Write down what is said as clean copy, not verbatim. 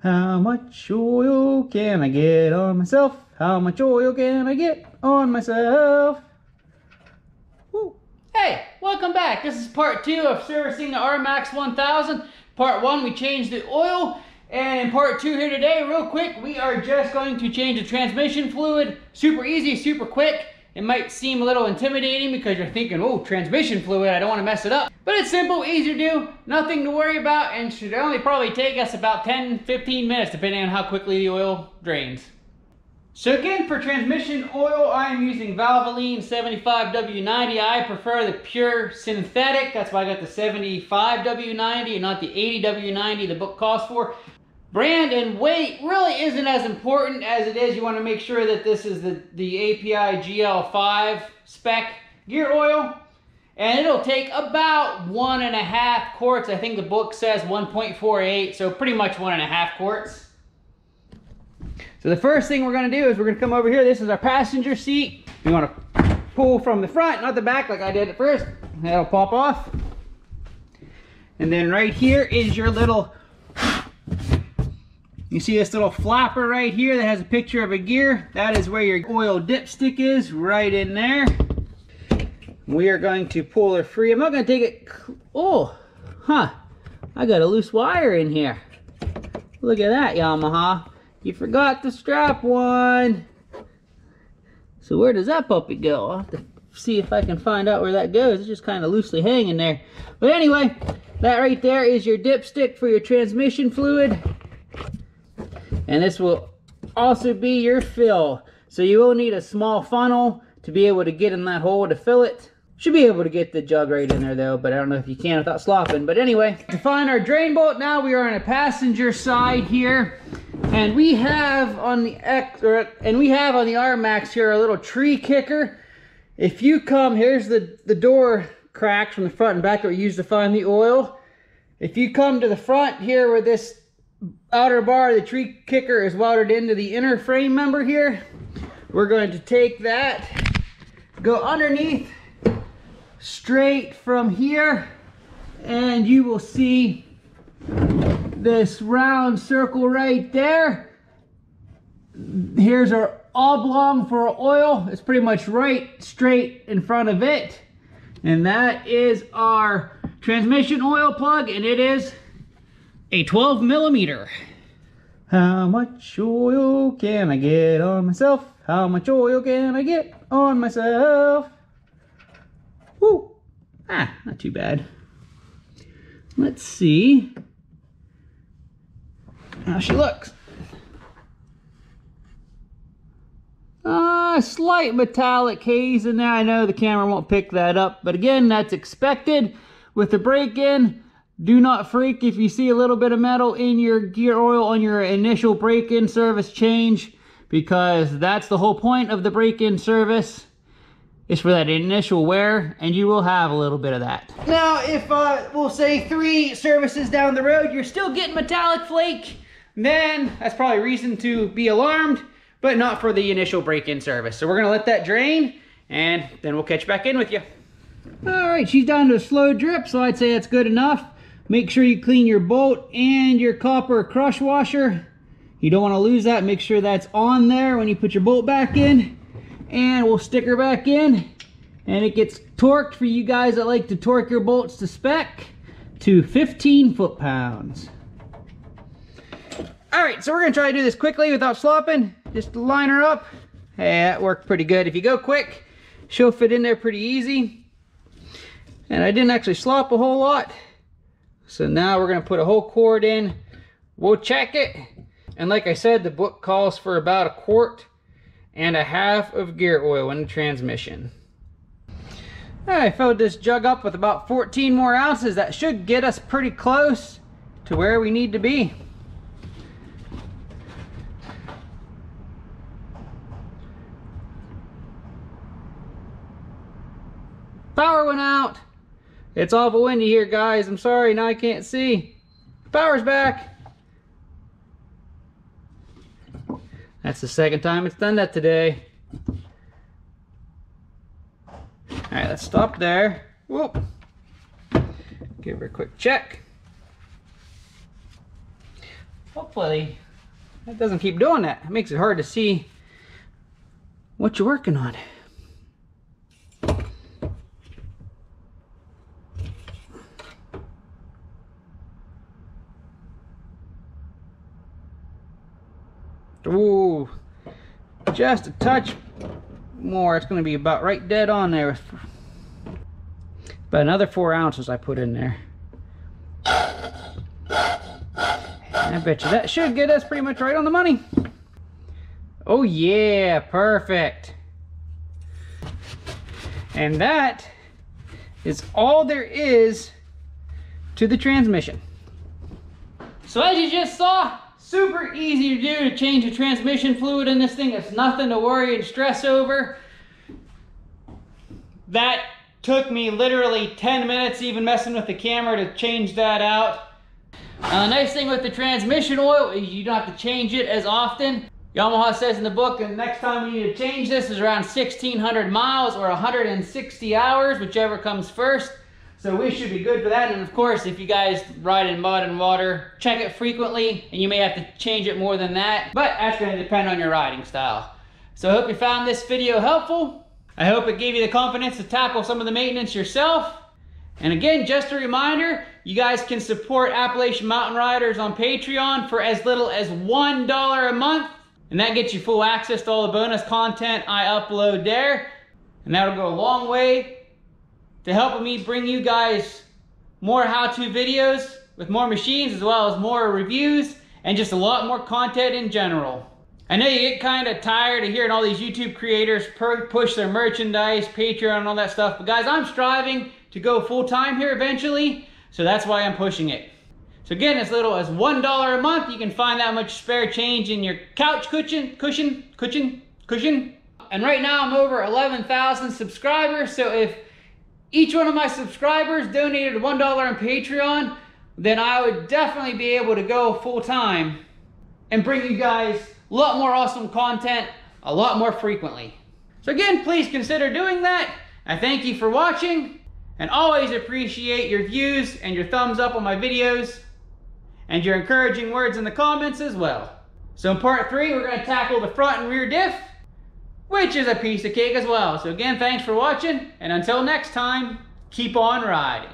How much oil can I get on myself? How much oil can I get on myself? Woo. Hey, welcome back. This is part 2 of servicing the R-Max 1000. Part 1, we changed the oil. And in part 2 here today, real quick, we are just going to change the transmission fluid. Super easy, super quick. It might seem a little intimidating because you're thinking, oh, transmission fluid, I don't want to mess it up. But it's simple, easy to do, nothing to worry about, and should only probably take us about 10-15 minutes depending on how quickly the oil drains. So again, for transmission oil, I am using Valvoline 75W90. I prefer the pure synthetic. That's why I got the 75W90 and not the 80W90 the book calls for. Brand and weight really isn't as important as it is. You want to make sure that this is the API GL5 spec gear oil. And it'll take about 1.5 quarts. I think the book says 1.48, so pretty much 1.5 quarts. So the first thing we're going to do is we're going to come over here. This is our passenger seat. You want to pull from the front, not the back like I did at first. That'll pop off. And then right here is your little... You see this little flapper right here that has a picture of a gear? That is where your oil dipstick is, right in there. We are going to pull her free. I'm not going to take it... Oh, huh. I got a loose wire in here. Look at that, Yamaha. You forgot the strap one. So where does that puppy go? I'll have to see if I can find out where that goes. It's just kind of loosely hanging there. But anyway, that right there is your dipstick for your transmission fluid. And this will also be your fill. So you will need a small funnel to be able to get in that hole to fill it. Should be able to get the jug right in there though, but I don't know if you can without slopping. But anyway, to find our drain bolt, now we are on a passenger side here. And we have on the R-Max here a little tree kicker. If you come, here's the door cracks from the front and back that we use to find the oil. If you come to the front here where this outer bar, the tree kicker is welded into the inner frame member here. We're going to take that, go underneath, straight from here, and you will see this round circle right there. Here's our oblong for our oil. It's pretty much right straight in front of it. And that is our transmission oil plug, and it is a 12 millimeter. How much oil can I get on myself? How much oil can I get on myself? Woo! Ah, not too bad. Let's see how she looks. Slight metallic haze in there. I know the camera won't pick that up, but again, that's expected with the break-in. Do not freak if you see a little bit of metal in your gear oil on your initial break-in service change, because that's the whole point of the break-in service, is for that initial wear, and you will have a little bit of that. Now, if we'll say 3 services down the road, you're still getting metallic flake, then that's probably reason to be alarmed, but not for the initial break-in service. So we're gonna let that drain, and then we'll catch back in with you. All right, she's down to a slow drip, so I'd say that's good enough. Make sure you clean your bolt and your copper crush washer. You don't want to lose that. Make sure that's on there when you put your bolt back in. And we'll stick her back in. And it gets torqued for you guys that like to torque your bolts to spec to 15 foot-pounds. Alright, so we're going to try to do this quickly without slopping. Just line her up. Hey, that worked pretty good. If you go quick, she'll fit in there pretty easy. And I didn't actually slop a whole lot. So now we're going to put a whole quart in. We'll check it. And like I said, the book calls for about 1.5 quarts of gear oil in the transmission. I filled this jug up with about 14 more ounces. That should get us pretty close to where we need to be. Power went out. It's awful windy here, guys. I'm sorry, now I can't see. Power's back. That's the second time it's done that today. Alright, let's stop there. Whoop. Give her a quick check. Hopefully that doesn't keep doing that. It makes it hard to see what you're working on. Ooh, just a touch more. It's going to be about right dead on there. About another 4 ounces I put in there. I bet you that should get us pretty much right on the money. Oh yeah, perfect. And that is all there is to the transmission. So as you just saw, super easy to do to change the transmission fluid in this thing. It's nothing to worry and stress over. That took me literally 10 minutes even messing with the camera to change that out. The nice thing with the transmission oil is you don't have to change it as often. Yamaha says in the book the next time we need to change this is around 1,600 miles or 160 hours, whichever comes first. So we should be good for that. And of course, if you guys ride in mud and water, check it frequently, and you may have to change it more than that. But that's going to depend on your riding style. So I hope you found this video helpful. I hope it gave you the confidence to tackle some of the maintenance yourself. And again, just a reminder, you guys can support Appalachian Mountain Riders on Patreon for as little as $1 a month. And that gets you full access to all the bonus content I upload there. And that'll go a long way to helping me bring you guys more how-to videos with more machines, as well as more reviews and just a lot more content in general. I know you get kind of tired of hearing all these YouTube creators push their merchandise, Patreon, and all that stuff. But guys, I'm striving to go full-time here eventually, so that's why I'm pushing it. So again, as little as $1 a month, you can find that much spare change in your couch cushion. And right now I'm over 11,000 subscribers, so if each one of my subscribers donated $1 on Patreon, then I would definitely be able to go full-time and bring you guys a lot more awesome content a lot more frequently. So again, please consider doing that. I thank you for watching, and always appreciate your views and your thumbs up on my videos and your encouraging words in the comments as well. So in part 3, we're going to tackle the front and rear diff, which is a piece of cake as well. So again, thanks for watching, and until next time, keep on riding.